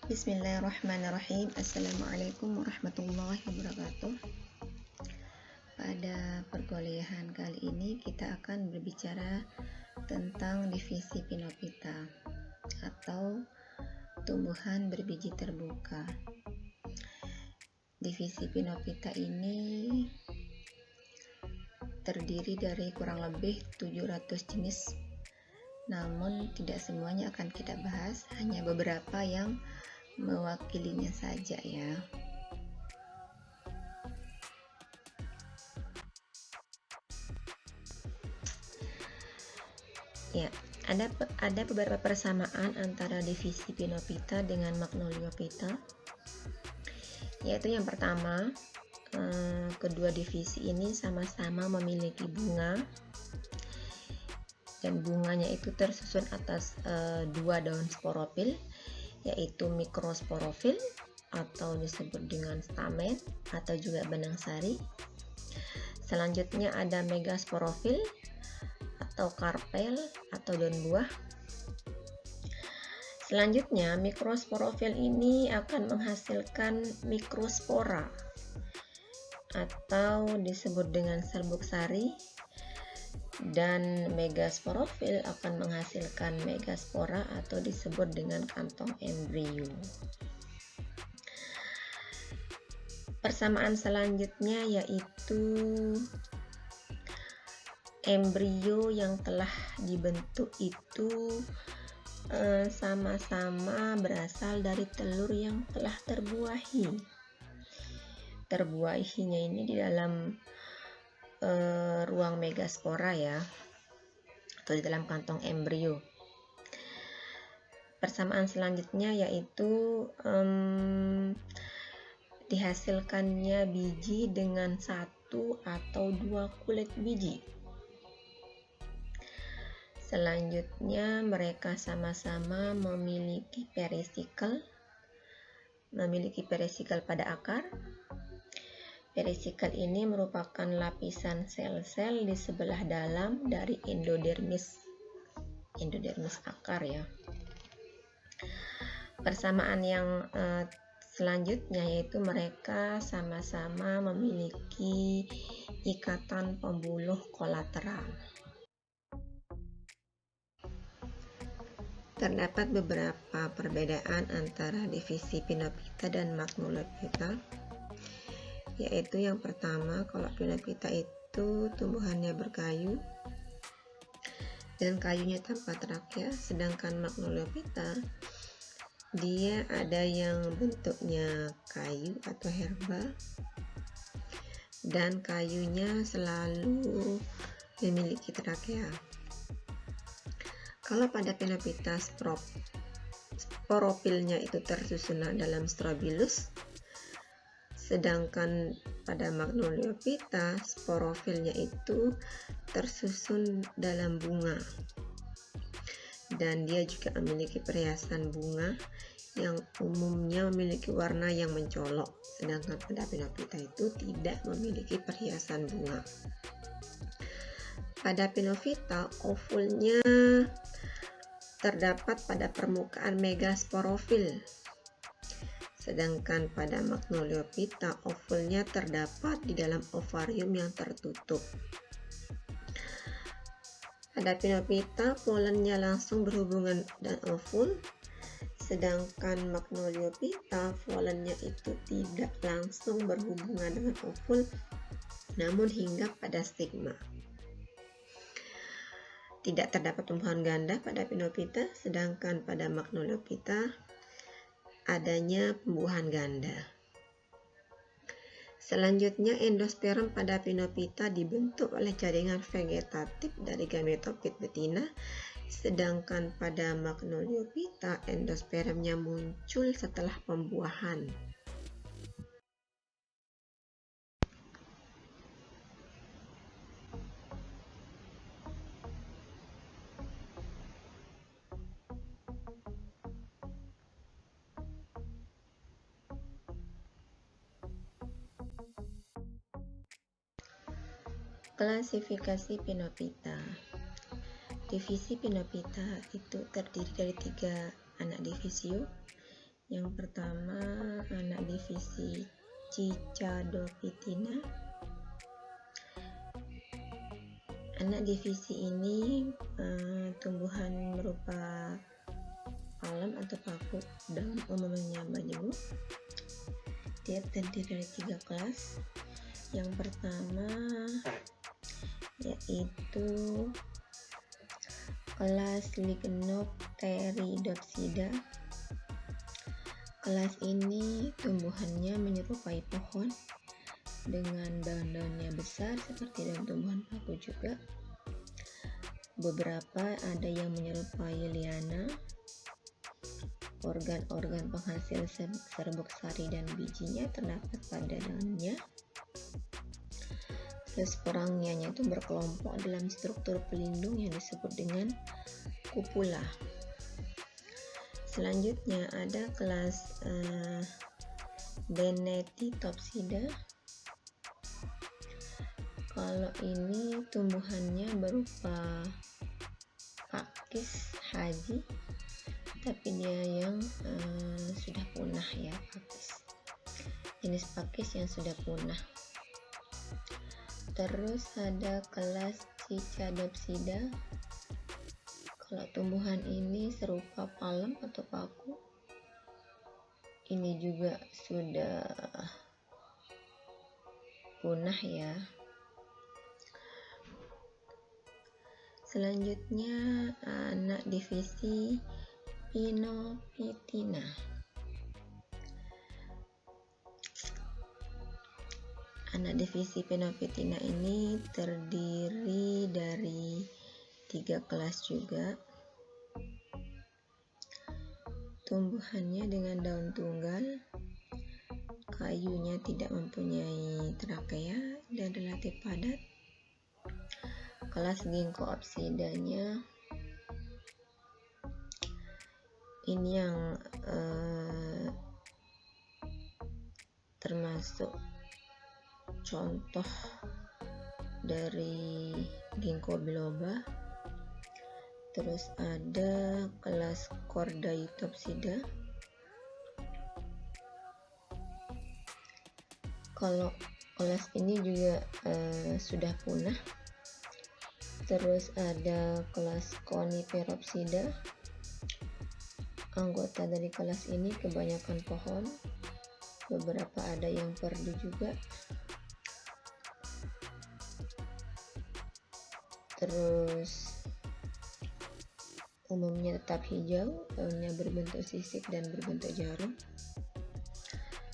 Bismillahirrahmanirrahim. Assalamualaikum warahmatullahi wabarakatuh. Pada perkuliahan kali ini kita akan berbicara tentang divisi Pinophyta atau tumbuhan berbiji terbuka. Divisi Pinophyta ini terdiri dari kurang lebih 700 jenis, namun tidak semuanya akan kita bahas, hanya beberapa yang mewakilinya saja ya. Ya, ada beberapa persamaan antara divisi Pinophyta dengan Magnoliophyta, yaitu yang pertama, kedua divisi ini sama-sama memiliki bunga, dan bunganya itu tersusun atas dua daun sporofil, yaitu mikrosporofil atau disebut dengan stamen atau juga benang sari. Selanjutnya ada megasporofil atau karpel atau daun buah. Selanjutnya mikrosporofil ini akan menghasilkan mikrospora atau disebut dengan serbuk sari, dan megasporofil akan menghasilkan megaspora atau disebut dengan kantong embrio. Persamaan selanjutnya yaitu embrio yang telah dibentuk itu sama-sama berasal dari telur yang telah terbuahi. Terbuahinya ini di dalam ruang megaspora ya, atau di dalam kantong embrio. Persamaan selanjutnya yaitu dihasilkannya biji dengan satu atau dua kulit biji. Selanjutnya mereka sama-sama memiliki perisikel pada akar. Perisikel ini merupakan lapisan sel-sel di sebelah dalam dari endodermis akar ya. Persamaan yang selanjutnya yaitu mereka sama-sama memiliki ikatan pembuluh kolateral. Terdapat beberapa perbedaan antara divisi Pinophyta dan Magnoliophyta, yaitu yang pertama, kalau Pinophyta itu tumbuhannya berkayu dan kayunya tanpa trakea, sedangkan Magnoliophyta dia ada yang bentuknya kayu atau herba dan kayunya selalu memiliki trakea. Kalau pada Pinophyta sporofilnya itu tersusun dalam strobilus, sedangkan pada Magnoliophyta sporofilnya itu tersusun dalam bunga, dan dia juga memiliki perhiasan bunga yang umumnya memiliki warna yang mencolok, sedangkan pada Pinophyta itu tidak memiliki perhiasan bunga. Pada Pinophyta ovulnya terdapat pada permukaan megasporofil, sedangkan pada Magnoliophyta ovulnya terdapat di dalam ovarium yang tertutup. Pada Pinophyta polennya langsung berhubungan dengan ovul, sedangkan Magnoliophyta polennya itu tidak langsung berhubungan dengan ovul, namun hinggap pada stigma. Tidak terdapat tumbuhan ganda pada Pinophyta, sedangkan pada Magnoliophyta adanya pembuahan ganda. Selanjutnya endosperm pada Pinophyta dibentuk oleh jaringan vegetatif dari gametofit betina, sedangkan pada Magnoliophyta endospermnya muncul setelah pembuahan. Klasifikasi Pinophyta. Divisi Pinophyta itu terdiri dari 3 anak divisio, Yang pertama, anak divisi Cicadophytina. Anak divisi ini tumbuhan berupa palem atau paku daun umumnya majemuk. Dia terdiri dari 3 kelas. Yang pertama yaitu kelas Lignopteridopsida. Kelas ini tumbuhannya menyerupai pohon dengan daun-daunnya besar seperti daun tumbuhan paku juga. Beberapa ada yang menyerupai liana. Organ-organ penghasil serbuk sari dan bijinya terdapat pada daunnya. Sporangianya itu berkelompok dalam struktur pelindung yang disebut dengan kupula. Selanjutnya ada kelas Denetitopsida. Kalau ini tumbuhannya berupa pakis haji, tapi dia yang sudah punah ya, pakis. Jenis pakis yang sudah punah. Terus ada kelas Cicadopsida. Kalau tumbuhan ini serupa palem atau paku. Ini juga sudah punah ya. Selanjutnya anak divisi Pinophytina. Anak divisi Pinophytina ini terdiri dari 3 kelas juga. Tumbuhannya dengan daun tunggal, kayunya tidak mempunyai trakea dan relatif padat. Kelas Ginkgoopsidanya ini yang termasuk contoh dari Ginkgo biloba. Terus ada kelas Chordaytopsida. Kalau kelas ini juga sudah punah. Terus ada kelas Coniferopsida. Anggota dari kelas ini kebanyakan pohon, beberapa ada yang perdu juga. Terus umumnya tetap hijau, daunnya berbentuk sisik dan berbentuk jarum.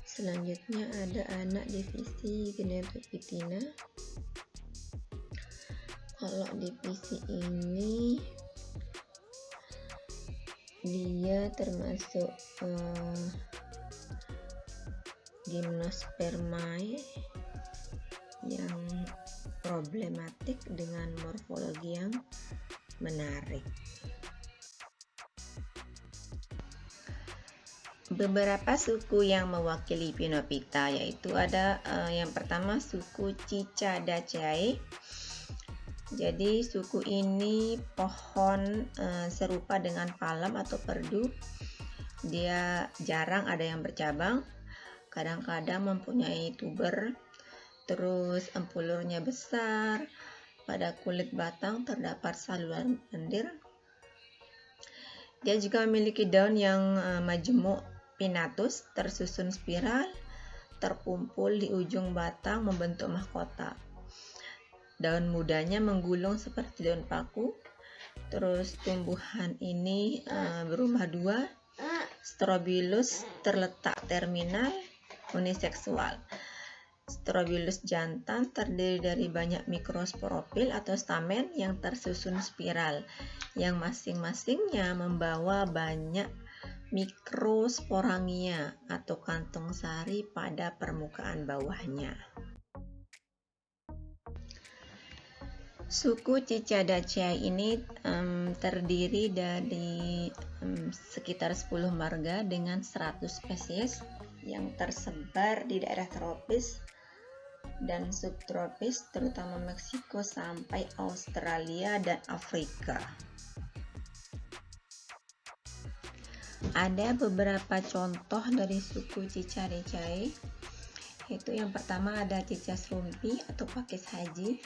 Selanjutnya ada anak divisi Gnetophytina. Kalau divisi ini dia termasuk Gymnospermae yang problematik dengan morfologi yang menarik. Beberapa suku yang mewakili Pinophyta yaitu ada yang pertama suku Cicadaceae. Jadi suku ini pohon serupa dengan palem atau perdu. Dia jarang ada yang bercabang, kadang-kadang mempunyai tuber. Terus empulurnya besar, pada kulit batang terdapat saluran lendir. Dia juga memiliki daun yang majemuk pinnatus, tersusun spiral, terkumpul di ujung batang membentuk mahkota. Daun mudanya menggulung seperti daun paku. Terus tumbuhan ini berumah 2. Strobilus terletak terminal, uniseksual. Strobilus jantan terdiri dari banyak mikrosporofil atau stamen yang tersusun spiral, yang masing-masingnya membawa banyak mikrosporangia atau kantung sari pada permukaan bawahnya. Suku Cicadaceae ini terdiri dari sekitar 10 marga dengan 100 spesies yang tersebar di daerah tropis dan subtropis, terutama Meksiko sampai Australia dan Afrika. Ada beberapa contoh dari suku Cicaricae, yaitu yang pertama ada cicas rumpi atau pakis haji.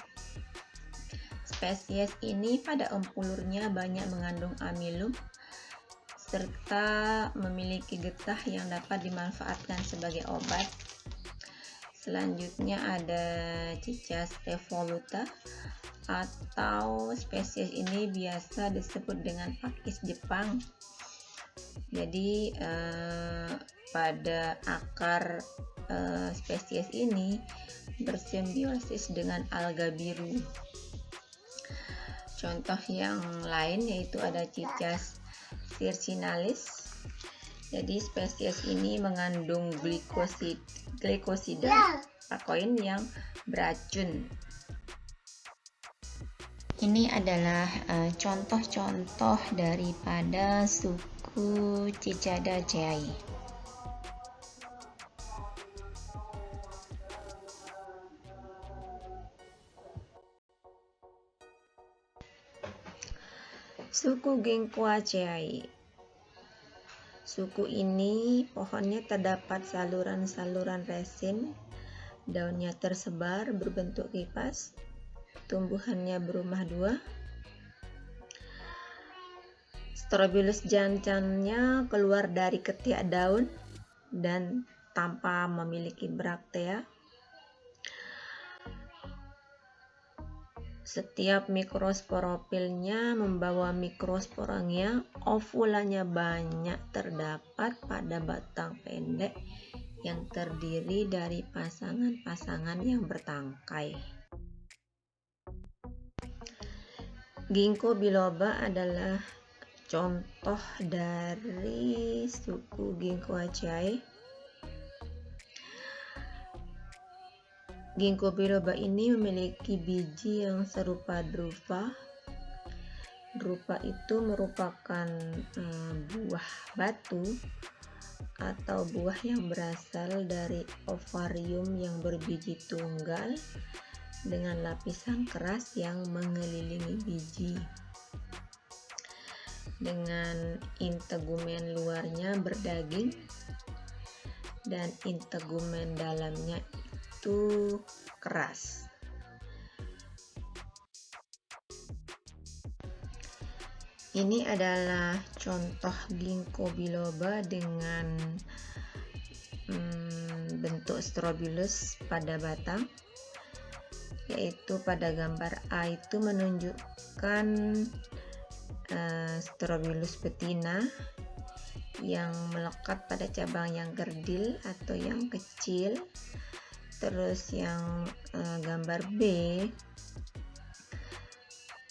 Spesies ini pada empulurnya banyak mengandung amilum serta memiliki getah yang dapat dimanfaatkan sebagai obat. Selanjutnya ada cicas revoluta, atau spesies ini biasa disebut dengan pakis Jepang. Jadi pada akar spesies ini bersimbiosis dengan alga biru. Contoh yang lain yaitu ada cicas circinalis. Jadi spesies ini mengandung glikosida pakoin yang beracun. Ini adalah contoh-contoh daripada suku Cicadaceae. Suku Ginkgoaceae. Suku ini pohonnya terdapat saluran-saluran resin, daunnya tersebar berbentuk kipas, tumbuhannya berumah dua. Strobilus jantannya keluar dari ketiak daun dan tanpa memiliki braktea. Setiap mikrosporofilnya membawa mikrosporangia. Ovulanya banyak terdapat pada batang pendek yang terdiri dari pasangan-pasangan yang bertangkai. Ginkgo biloba adalah contoh dari suku Ginkgoaceae. Ginkgo biloba ini memiliki biji yang serupa drupa. Drupa itu merupakan buah batu atau buah yang berasal dari ovarium yang berbiji tunggal dengan lapisan keras yang mengelilingi biji. Dengan integumen luarnya berdaging dan integumen dalamnya itu keras. Ini adalah contoh Ginkgo biloba dengan bentuk strobilus pada batang, yaitu pada gambar A itu menunjukkan strobilus betina yang melekat pada cabang yang kerdil atau yang kecil. Terus yang gambar B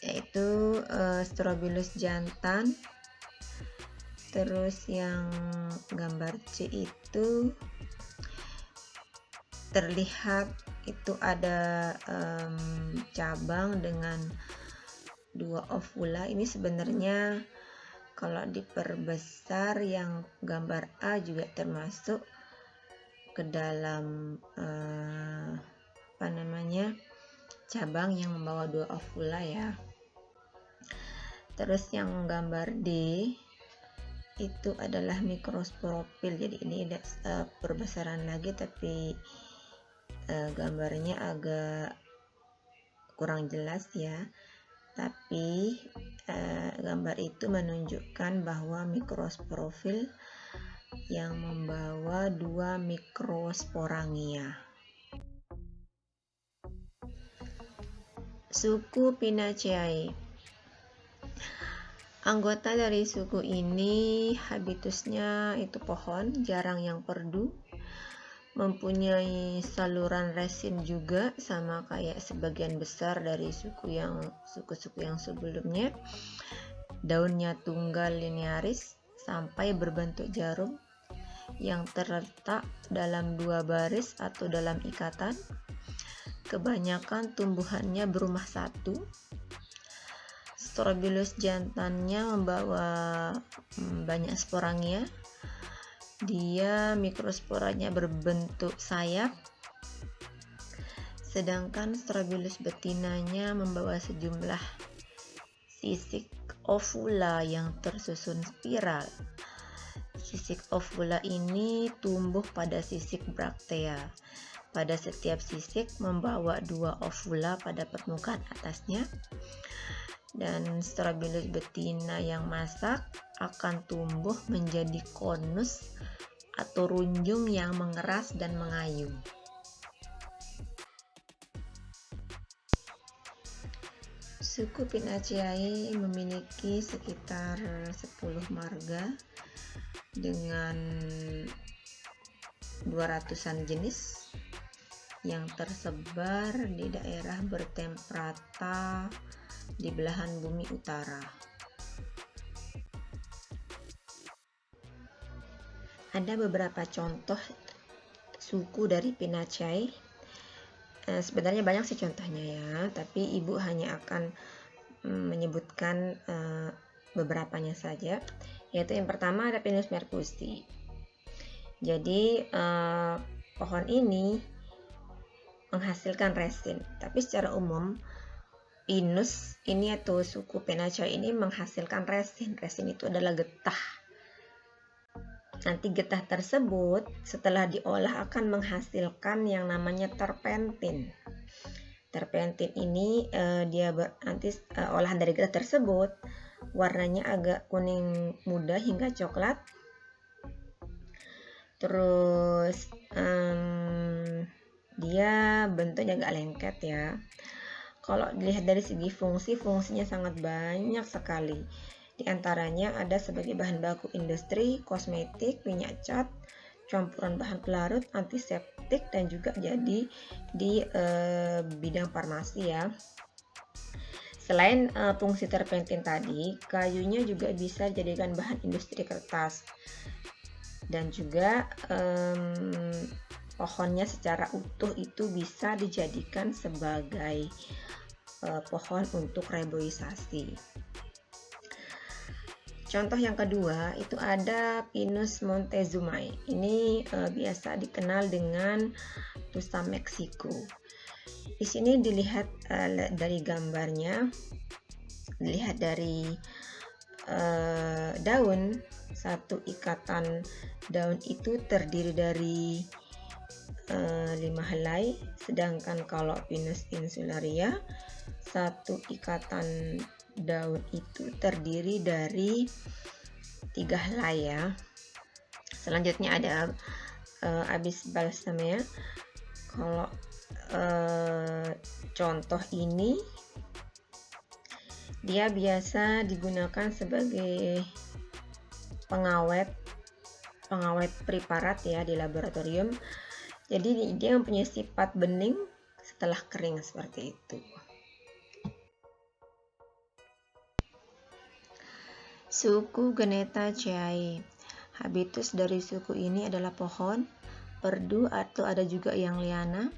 yaitu strobilus jantan. Terus yang gambar C itu terlihat itu ada cabang dengan dua ovula. Ini sebenarnya kalau diperbesar yang gambar A juga termasuk ke dalam cabang yang membawa dua ovula ya. Terus yang gambar D itu adalah mikrosporofil. Jadi ini ada perbesaran lagi, tapi gambarnya agak kurang jelas ya. Tapi gambar itu menunjukkan bahwa mikrosporofil yang membawa dua mikrosporangia. Suku Pinaceae. Anggota dari suku ini habitusnya itu pohon, jarang yang perdu, mempunyai saluran resin juga sama kayak sebagian besar dari suku-suku yang sebelumnya. Daunnya tunggal linearis sampai berbentuk jarum yang terletak dalam dua baris atau dalam ikatan. Kebanyakan tumbuhannya berumah satu. Strobilus jantannya membawa banyak sporangia. Dia mikrosporanya berbentuk sayap. Sedangkan Strobilus betinanya membawa sejumlah sisik ovula yang tersusun spiral. Sisik ovula ini tumbuh pada sisik braktea. Pada setiap sisik membawa 2 ovula pada permukaan atasnya. Dan Strobilus betina yang masak akan tumbuh menjadi konus atau runjung yang mengeras dan mengayun. Suku Pinaceae memiliki sekitar 10 marga dengan 200-an jenis yang tersebar di daerah bertemperata di belahan bumi utara. Ada beberapa contoh suku dari Pinaceae. Sebenarnya banyak sih contohnya ya, tapi ibu hanya akan menyebutkan beberapanya saja, yaitu yang pertama ada Pinus mercusi. Jadi pohon ini menghasilkan resin, tapi secara umum Pinus ini atau suku Pinaceae ini menghasilkan resin. Resin itu adalah getah. Nanti getah tersebut setelah diolah akan menghasilkan yang namanya terpentin. Terpentin ini nanti olahan dari getah tersebut warnanya agak kuning muda hingga coklat. Terus dia bentuknya agak lengket ya. Kalau dilihat dari segi fungsinya sangat banyak sekali. Di antaranya ada sebagai bahan baku industri, kosmetik, minyak cat, campuran bahan pelarut, antiseptik, dan juga jadi di bidang farmasi ya. Selain fungsi terpentin tadi, kayunya juga bisa dijadikan bahan industri kertas. Dan juga pohonnya secara utuh itu bisa dijadikan sebagai pohon untuk reboisasi. Contoh yang kedua itu ada Pinus montezumae. Ini biasa dikenal dengan Tusa Meksiko. Di sini dilihat dari gambarnya, dilihat dari daun. Satu ikatan daun itu terdiri dari 5 helai, sedangkan kalau Pinus insularia satu ikatan daun itu terdiri dari 3 helai ya. Selanjutnya ada Abies balsamea. Kalau contoh ini dia biasa digunakan sebagai pengawet preparat ya di laboratorium. Jadi dia mempunyai sifat bening setelah kering seperti itu. Suku Genetaceae. Habitus dari suku ini adalah pohon, perdu, atau ada juga yang liana.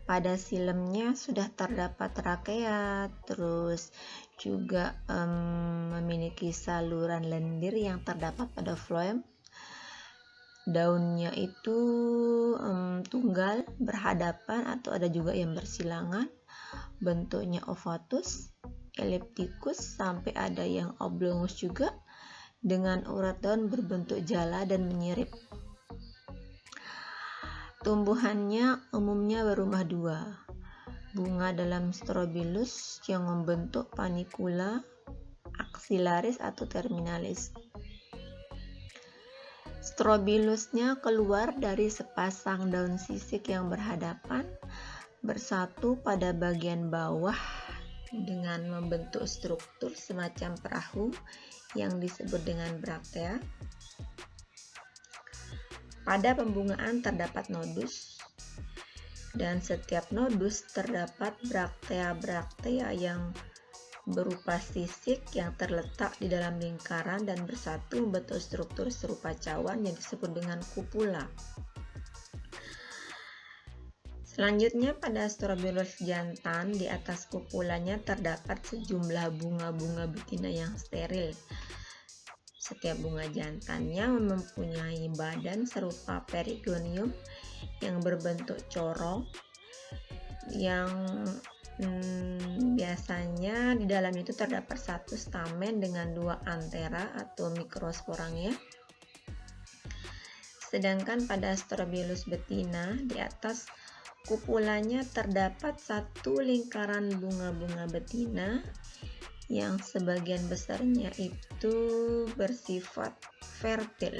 Pada silemnya sudah terdapat trakea, terus juga memiliki saluran lendir yang terdapat pada floem. Daunnya itu tunggal, berhadapan, atau ada juga yang bersilangan. Bentuknya ovatus, ellipticus, sampai ada yang oblongus juga, dengan urat daun berbentuk jala dan menyirip. Tumbuhannya umumnya berumah 2. Bunga dalam Strobilus yang membentuk panicula axillaris atau terminalis. Strobilusnya keluar dari sepasang daun sisik yang berhadapan, bersatu pada bagian bawah dengan membentuk struktur semacam perahu yang disebut dengan braktea. Pada pembungaan terdapat nodus, dan setiap nodus terdapat braktea-braktea yang berupa sisik yang terletak di dalam lingkaran dan bersatu membentuk struktur serupa cawan yang disebut dengan kupula. Selanjutnya pada Strobilus jantan, di atas kupulanya terdapat sejumlah bunga-bunga betina yang steril. Setiap bunga jantannya mempunyai badan serupa perigonium yang berbentuk corong, yang biasanya di dalam itu terdapat 1 stamen dengan 2 antera atau mikrosporangnya. Sedangkan pada Strobilus betina di atas kupulanya terdapat satu lingkaran bunga-bunga betina yang sebagian besarnya itu bersifat fertil.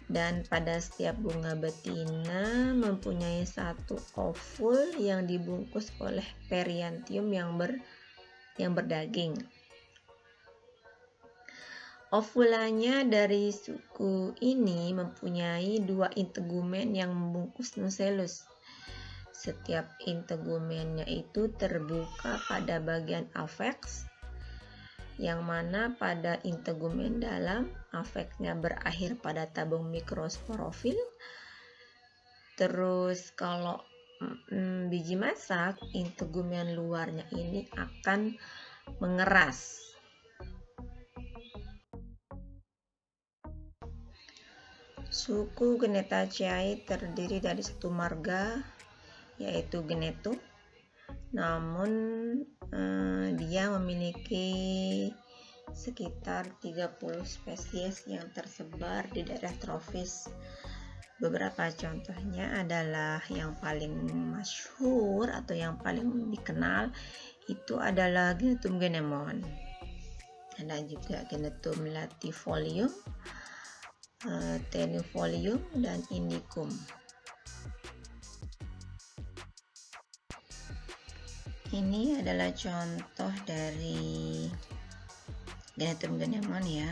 Dan pada setiap bunga betina mempunyai satu ovul yang dibungkus oleh periantium yang berdaging. Ovulanya dari suku ini mempunyai 2 integumen yang membungkus nucellus. Setiap integumennya itu terbuka pada bagian afeks, yang mana pada integumen dalam afeksnya berakhir pada tabung mikrosporofil. Terus kalau biji masak, integumen luarnya ini akan mengeras. Suku Gnetaceae terdiri dari satu marga, yaitu Gnetum. Namun dia memiliki sekitar 30 spesies yang tersebar di daerah tropis. Beberapa contohnya adalah yang paling masyhur atau yang paling dikenal itu adalah Gnetum genemon. Ada juga Gnetum latifolium, tenufolium, dan indicum. Ini adalah contoh dari Gnetum genemon ya.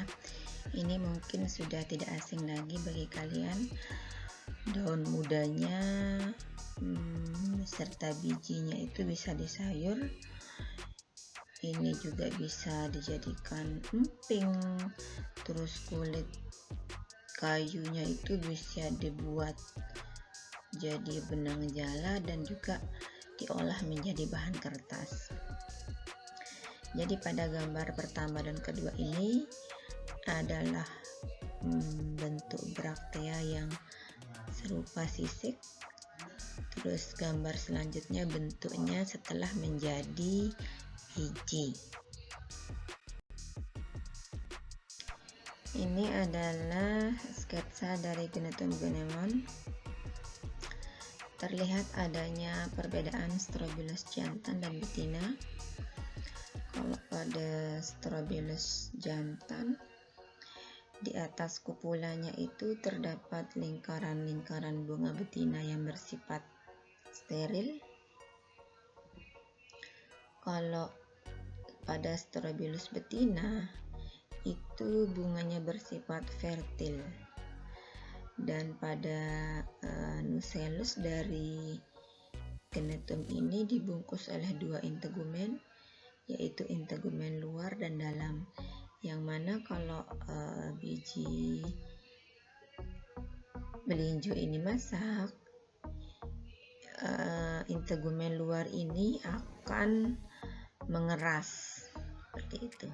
Ini mungkin sudah tidak asing lagi bagi kalian. Daun mudanya serta bijinya itu bisa disayur. Ini juga bisa dijadikan emping. Terus kulit kayunya itu bisa dibuat jadi benang jala dan juga diolah menjadi bahan kertas. Jadi pada gambar pertama dan kedua ini adalah bentuk braktea yang serupa sisik. Terus gambar selanjutnya bentuknya setelah menjadi biji. Ini adalah sketsa dari Gnetum genemon. Terlihat adanya perbedaan Strobilus jantan dan betina. Kalau pada Strobilus jantan, di atas kupulanya itu terdapat lingkaran-lingkaran bunga betina yang bersifat steril. Kalau pada Strobilus betina, itu bunganya bersifat fertil. Dan pada nucellus dari Gnetum ini dibungkus oleh 2 integumen, yaitu integumen luar dan dalam, yang mana kalau biji melinjo ini masak, integumen luar ini akan mengeras seperti itu.